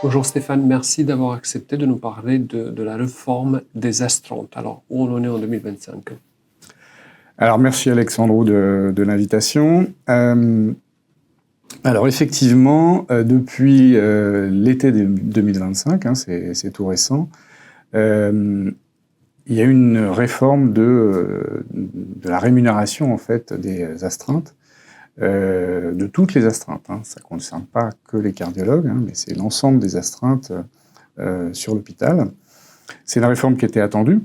Bonjour Stéphane, merci d'avoir accepté de nous parler de la réforme des astreintes. Alors, où on en est en 2025? Alors, merci Alexandro de l'invitation. Alors, effectivement, depuis l'été 2025, c'est tout récent, il y a eu une réforme de la rémunération en fait, des astreintes, de toutes les astreintes. Ça ne concerne pas que les cardiologues, mais c'est l'ensemble des astreintes sur l'hôpital. C'est une réforme qui était attendue,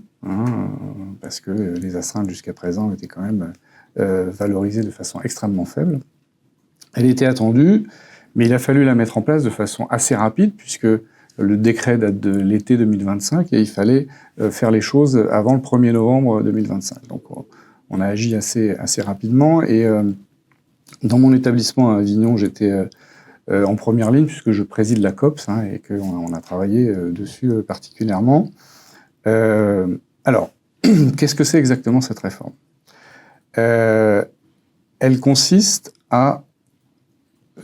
parce que les astreintes jusqu'à présent étaient quand même valorisées de façon extrêmement faible. Elle était attendue, mais il a fallu la mettre en place de façon assez rapide, puisque le décret date de l'été 2025 et il fallait faire les choses avant le 1er novembre 2025. Donc on a agi assez rapidement et dans mon établissement à Avignon, j'étais en première ligne puisque je préside la COPS et qu'on a travaillé dessus particulièrement. Alors, qu'est-ce que c'est exactement cette réforme ? Elle consiste à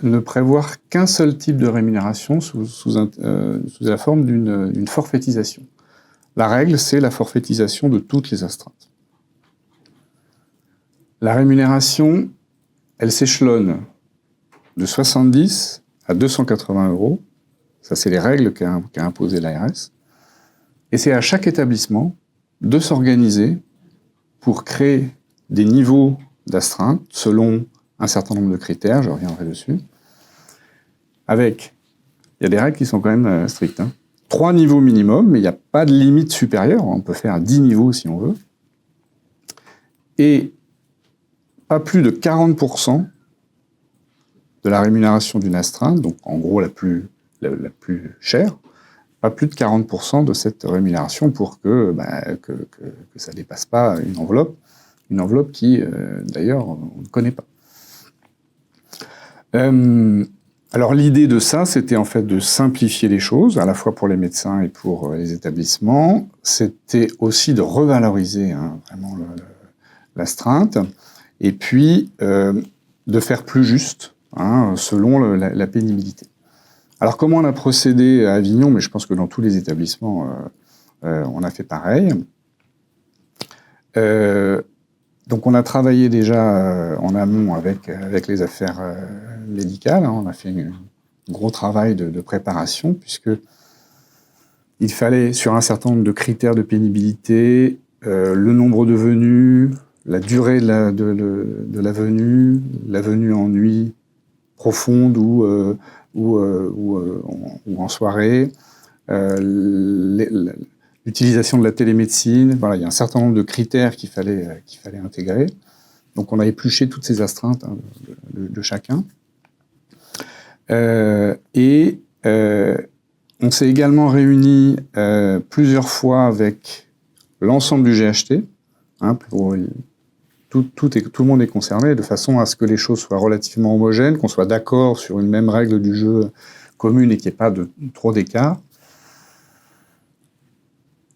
ne prévoir qu'un seul type de rémunération sous la forme d'une forfaitisation. La règle, c'est la forfaitisation de toutes les astreintes. La rémunération, elle s'échelonne de 70 à 280 euros. Ça, c'est les règles qu'a imposées l'ARS. Et c'est à chaque établissement de s'organiser pour créer des niveaux d'astreinte selon un certain nombre de critères, je reviendrai dessus. Il y a des règles qui sont quand même strictes. 3 niveaux minimum, mais il n'y a pas de limite supérieure. On peut faire 10 niveaux si on veut. Et pas plus de 40% de la rémunération d'une astreinte, donc en gros la plus chère, pas plus de 40% de cette rémunération pour que ça ne dépasse pas une enveloppe qui, d'ailleurs, on ne connaît pas. Alors l'idée de ça, c'était en fait de simplifier les choses, à la fois pour les médecins et pour les établissements. C'était aussi de revaloriser vraiment l'astreinte, et puis de faire plus juste selon la pénibilité. Alors comment on a procédé à Avignon, mais je pense que dans tous les établissements, on a fait pareil. Donc on a travaillé déjà en amont avec les affaires médicales. On a fait un gros travail de préparation, puisque il fallait, sur un certain nombre de critères de pénibilité, le nombre de venues, la durée de la venue en nuit profonde ou en soirée, l'utilisation de la télémédecine. Voilà, il y a un certain nombre de critères qu'il fallait intégrer. Donc on a épluché toutes ces astreintes de chacun. On s'est également réunis plusieurs fois avec l'ensemble du GHT, tout le monde est concerné, de façon à ce que les choses soient relativement homogènes, qu'on soit d'accord sur une même règle du jeu commune et qu'il n'y ait pas trop d'écart.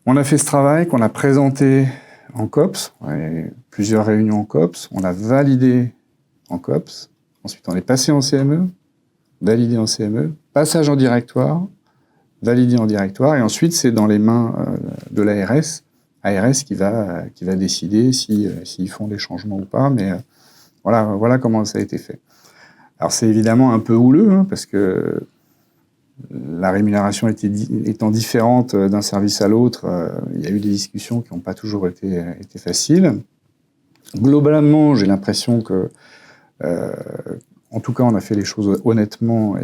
On a fait ce travail qu'on a présenté en COPS, plusieurs réunions en COPS, on l'a validé en COPS, ensuite on est passé en CME, validé en CME, passage en directoire, validé en directoire, et ensuite c'est dans les mains de l'ARS qui va décider s'ils font des changements ou pas, mais voilà comment ça a été fait. Alors c'est évidemment un peu houleux, parce que la rémunération étant différente d'un service à l'autre, il y a eu des discussions qui n'ont pas toujours été faciles. Globalement, j'ai l'impression que, en tout cas, on a fait les choses honnêtement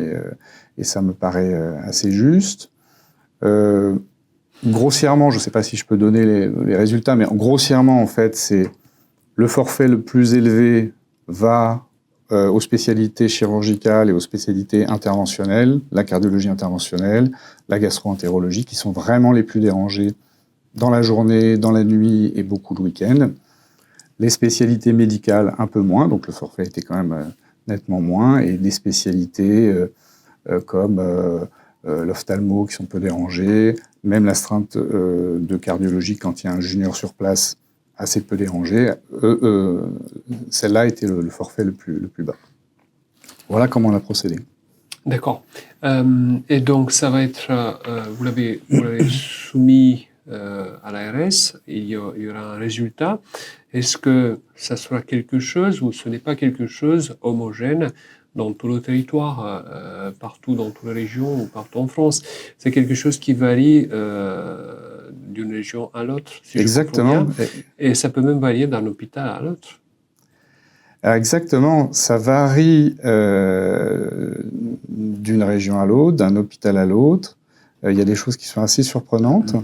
et ça me paraît assez juste. Grossièrement, je ne sais pas si je peux donner les résultats, mais grossièrement, en fait, c'est le forfait le plus élevé va aux spécialités chirurgicales et aux spécialités interventionnelles, la cardiologie interventionnelle, la gastro-entérologie, qui sont vraiment les plus dérangées dans la journée, dans la nuit et beaucoup le week-end. Les spécialités médicales, un peu moins, donc le forfait était quand même nettement moins, et des spécialités comme l'ophtalmo qui sont peu dérangées, même l'astreinte de cardiologie quand il y a un junior sur place, assez peu dérangée, celle-là était le forfait le plus bas. Voilà comment on a procédé. D'accord. Et donc, ça va être, vous l'avez soumis à l'ARS, il y aura un résultat. Est-ce que ça sera quelque chose ou ce n'est pas quelque chose homogène dans tout le territoire, partout dans toutes les régions ou partout en France? C'est quelque chose qui varie d'une région à l'autre, si je comprends Exactement. bien. Et ça peut même varier d'un hôpital à l'autre. Alors exactement, ça varie d'une région à l'autre, d'un hôpital à l'autre. Il y a des choses qui sont assez surprenantes.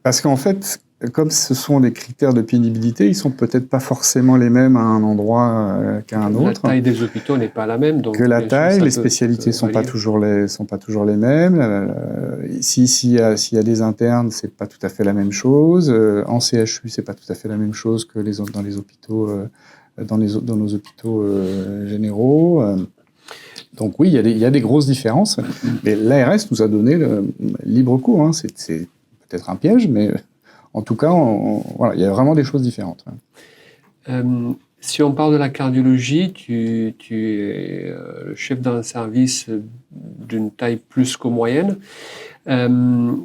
Parce qu'en fait, comme ce sont des critères de pénibilité, ils sont peut-être pas forcément les mêmes à un endroit qu'à un autre. La taille des hôpitaux n'est pas la même. Donc que la taille, les peut spécialités sont pas toujours les mêmes. S'il y a des internes, c'est pas tout à fait la même chose. En CHU, c'est pas tout à fait la même chose que dans les hôpitaux, dans nos hôpitaux généraux. Donc oui, il y a des grosses différences. Mais l'ARS nous a donné le libre cours. Hein. C'est peut-être un piège, mais en tout cas, voilà, il y a vraiment des choses différentes. Si on parle de la cardiologie, tu es le chef d'un service d'une taille plus que moyenne. Il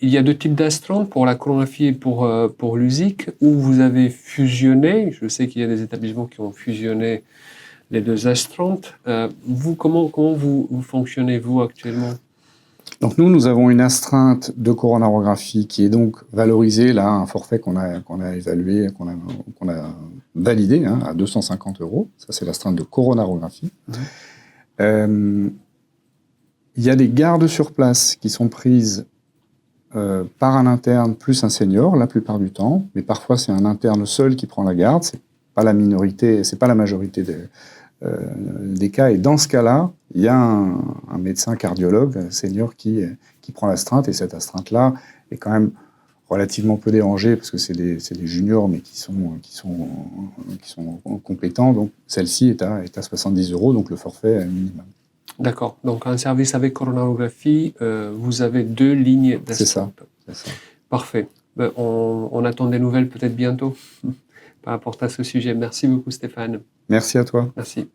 y a deux types d'astreintes pour la coronographie et pour l'USIC, où vous avez fusionné. Je sais qu'il y a des établissements qui ont fusionné les deux astreintes. Vous, comment vous fonctionnez, vous, actuellement? Donc nous avons une astreinte de coronarographie qui est donc valorisée, là, un forfait qu'on a évalué, qu'on a validé à 250 €. Ça, c'est l'astreinte de coronarographie. Il y a des gardes sur place qui sont prises par un interne plus un senior, la plupart du temps, mais parfois c'est un interne seul qui prend la garde. C'est pas la minorité, c'est pas la majorité des cas. Et dans ce cas-là, il y a un médecin cardiologue, un senior, qui prend l'astreinte. Et cette astreinte-là est quand même relativement peu dérangée, parce que c'est des juniors, mais qui sont compétents. Donc celle-ci est à 70 €, donc le forfait minimum. D'accord. Donc un service avec coronarographie, vous avez deux lignes d'astreinte. C'est ça. Parfait. Ben, on attend des nouvelles peut-être bientôt par rapport à ce sujet. Merci beaucoup, Stéphane. Merci à toi. Merci.